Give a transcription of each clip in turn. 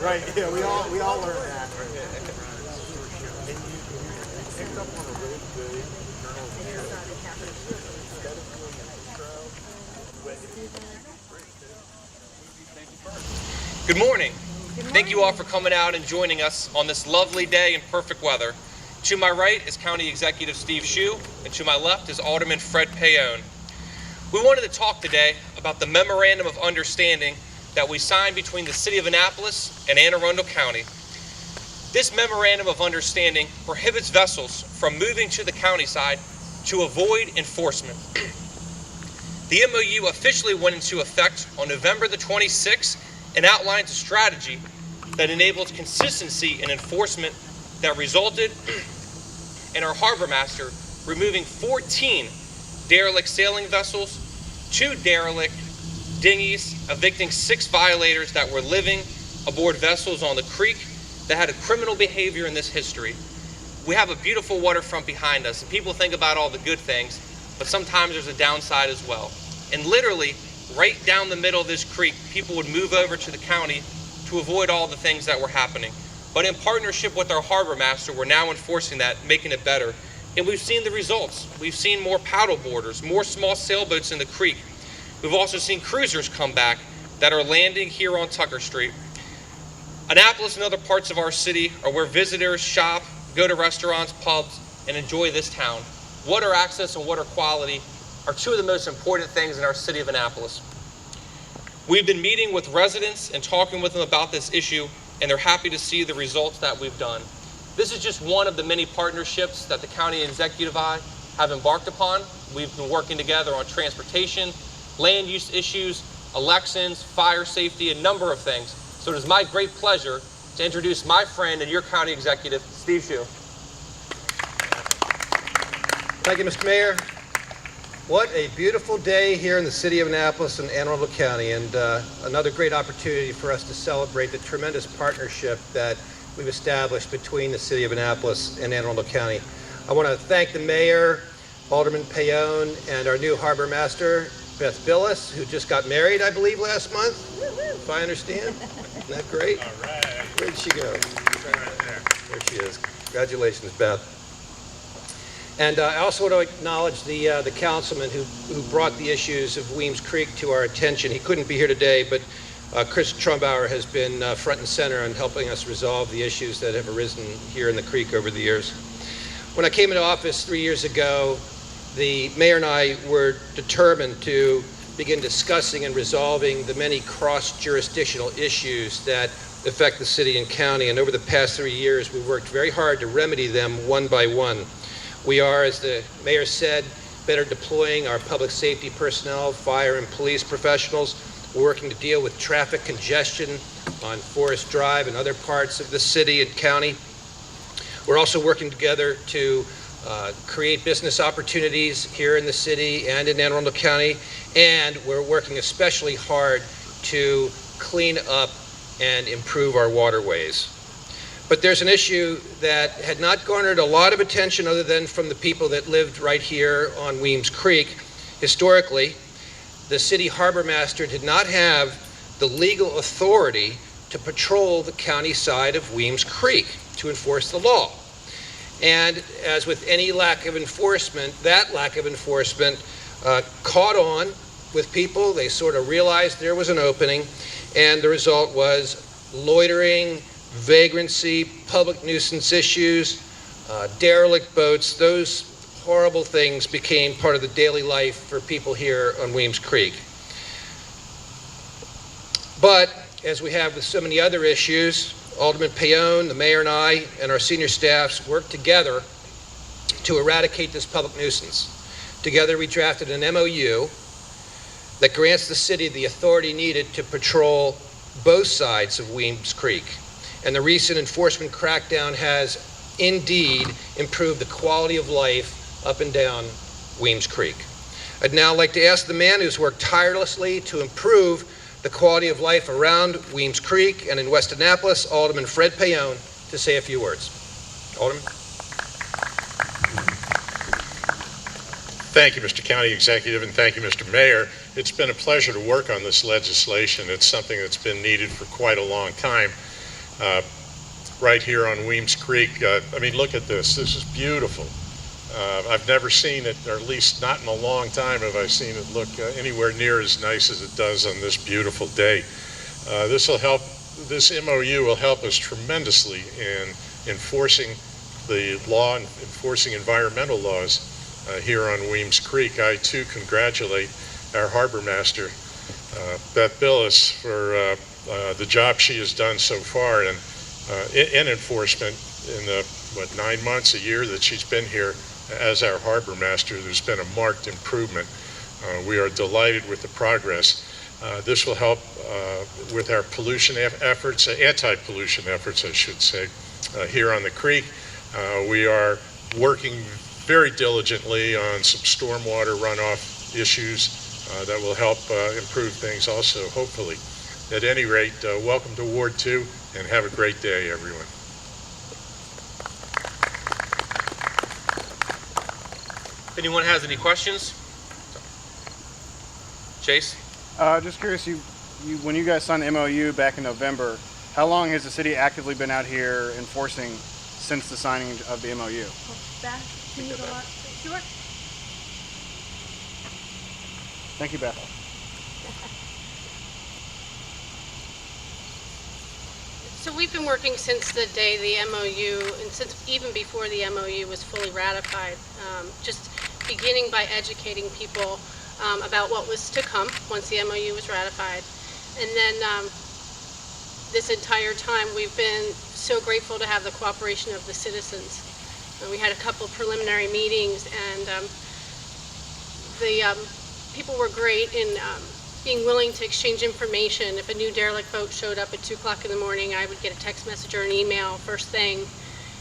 Right, yeah, we all learned that. And you picked up on a really good Good morning. Thank you all for coming out and joining us on this lovely day in perfect weather. To my right is County Executive Steve Schuh, and to my left is Alderman Fred Paone. We wanted to talk today about the Memorandum of Understanding that we signed between the City of Annapolis and Arundel County. This Memorandum of Understanding prohibits vessels from moving to the county side to avoid enforcement. The MOU officially went into effect on November the 26th and outlines a strategy that enables consistency in enforcement that resulted in our Harbormaster removing 14 derelict sailing vessels, 2 derelict dinghies, evicting 6 violators that were living aboard vessels on the creek that had a criminal behavior in this history. We have a beautiful waterfront behind us, and people think about all the good things, but sometimes there's a downside as well. And literally, right down the middle of this creek, people would move over to the county to avoid all the things that were happening. But in partnership with our Harbormaster, we're now enforcing that, making it better. And we've seen the results. We've seen more paddle boarders, more small sailboats in the creek. We've also seen cruisers come back that are landing here on Tucker Street. Annapolis and other parts of our city are where visitors shop, go to restaurants, pubs, and enjoy this town. Water access and water quality are 2 of the most important things in our city of Annapolis. We've been meeting with residents and talking with them about this issue, and they're happy to see the results that we've done. This is just one of the many partnerships that the county executive and I have embarked upon. We've been working together on transportation, land use issues, elections, fire safety, a number of things. So it is my great pleasure to introduce my friend and your county executive, Steve Schuh. Thank you, Mr. Mayor. What a beautiful day here in the city of Annapolis and Anne Arundel County, and another great opportunity for us to celebrate the tremendous partnership that we've established between the city of Annapolis and Anne Arundel County. I want to thank the mayor, Alderman Paone, and our new Harbormaster, Beth Bellis, who just got married, I believe, last month, if I understand. Isn't that great? All right. Where did she go? Right there. There she is. Congratulations, Beth. And I also want to acknowledge the councilman who brought the issues of Weems Creek to our attention. He couldn't be here today, but Chris Trumbauer has been front and center in helping us resolve the issues that have arisen here in the creek over the years. When I came into office 3 years ago, the mayor and I were determined to begin discussing and resolving the many cross-jurisdictional issues that affect the city and county. And over the past 3 years, we worked very hard to remedy them one by one. We are, as the mayor said, better deploying our public safety personnel, fire and police professionals. We're working to deal with traffic congestion on Forest Drive and other parts of the city and county. We're also working together to create business opportunities here in the city and in Anne Arundel County, and we're working especially hard to clean up and improve our waterways. But there's an issue that had not garnered a lot of attention other than from the people that lived right here on Weems Creek. Historically, the city harbormaster did not have the legal authority to patrol the county side of Weems Creek to enforce the law. And as with any lack of enforcement, that lack of enforcement caught on with people. They sort of realized there was an opening, and the result was loitering, vagrancy, public nuisance issues, derelict boats. Those horrible things became part of the daily life for people here on Weems Creek. But as we have with so many other issues, Alderman Paone, the mayor, and I, and our senior staffs worked together to eradicate this public nuisance. Together we drafted an MOU that grants the city the authority needed to patrol both sides of Weems Creek. And the recent enforcement crackdown has indeed improved the quality of life up and down Weems Creek. I'd now like to ask the man who's worked tirelessly to improve the quality of life around Weems Creek and in West Annapolis, Alderman Fred Paone, to say a few words. Alderman. Thank you, Mr. County Executive, and thank you, Mr. Mayor. It's been a pleasure to work on this legislation. It's something that's been needed for quite a long time. Right here on Weems Creek, I mean, look at this. This is beautiful. I've never seen it, or at least not in a long time have I seen it look anywhere near as nice as it does on this beautiful day. This MOU will help us tremendously in enforcing the law and enforcing environmental laws here on Weems Creek. I too congratulate our Harbormaster, Beth Bellis, for the job she has done so far in enforcement in the 9 months, a year that she's been here as our Harbormaster. There's been a marked improvement. We are delighted with the progress. This will help with our pollution efforts, anti-pollution efforts, I should say, here on the creek. We are working very diligently on some stormwater runoff issues that will help improve things also, hopefully. At any rate, welcome to Ward 2, and have a great day, everyone. If anyone has any questions? Chase? Just curious, when you guys signed the MOU back in November, how long has the city actively been out here enforcing since the signing of the MOU? Beth, can you go up? Sure. Thank you, Beth. So we've been working since the day the MOU, and since even before the MOU was fully ratified, just beginning by educating people about what was to come once the MOU was ratified. And then this entire time we've been so grateful to have the cooperation of the citizens. We had a couple preliminary meetings, and the people were great in being willing to exchange information. If a new derelict boat showed up at 2 o'clock in the morning, I would get a text message or an email first thing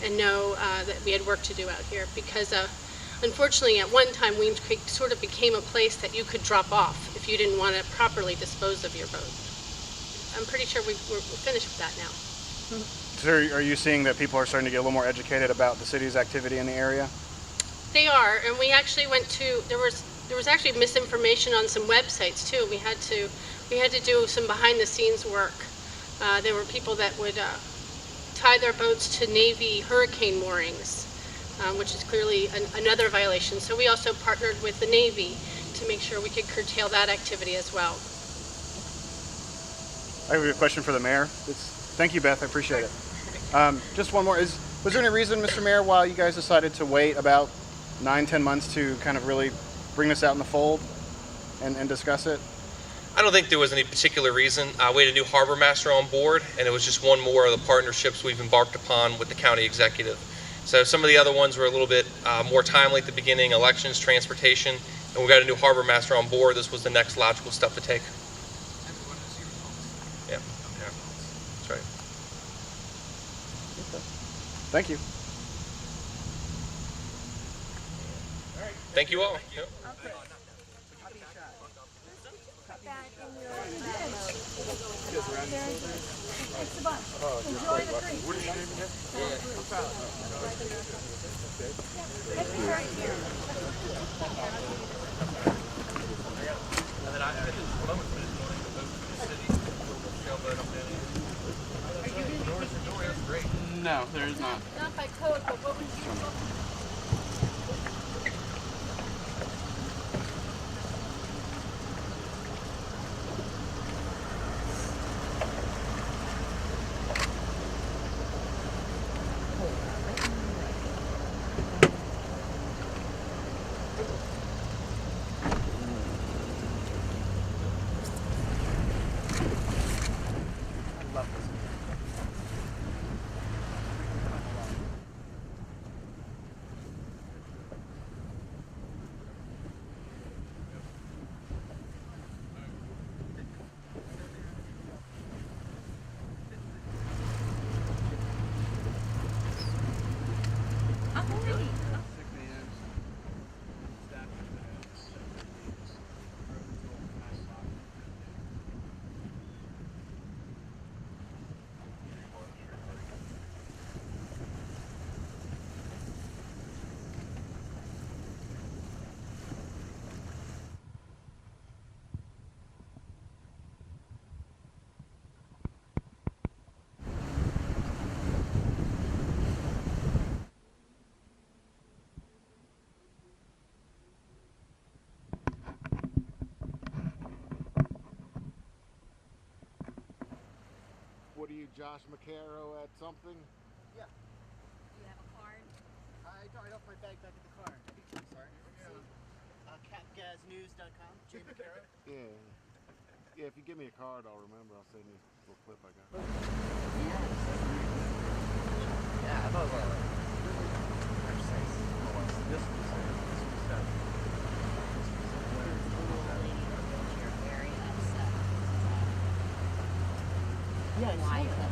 and know that we had work to do out here, because unfortunately at one time Weems Creek sort of became a place that you could drop off if you didn't want to properly dispose of your boat. I'm pretty sure we're finished with that now. So are you seeing that people are starting to get a little more educated about the city's activity in the area? They are, and we actually went to, there was actually misinformation on some websites too. We had to do some behind the scenes work. There were people that would tie their boats to Navy hurricane moorings, which is clearly another violation. So we also partnered with the Navy to make sure we could curtail that activity as well. I have a question for the mayor. Thank you, Beth. I appreciate it. Just one more. Was there any reason, Mr. Mayor, why you guys decided to wait about 9-10 months to kind of really bring this out in the fold and discuss it? I don't think there was any particular reason. We had a new Harbormaster on board, and it was just one more of the partnerships we've embarked upon with the county executive. So some of the other ones were a little bit more timely at the beginning, elections, transportation, and we got a new Harbormaster on board. This was the next logical step to take. Yeah, that's right. Thank you. Thank you all. Yep. No, there is not. Not by code, but what would you Josh McCarrow at something? Yeah. Do you have a card? I left my bag back at the car. I'm sorry. CapGazNews.com. Jay McCarrow. Yeah. Yeah, if you give me a card, I'll remember. I'll send you a little clip I got. Yeah, I thought it was this was Very upset. Yeah, Why?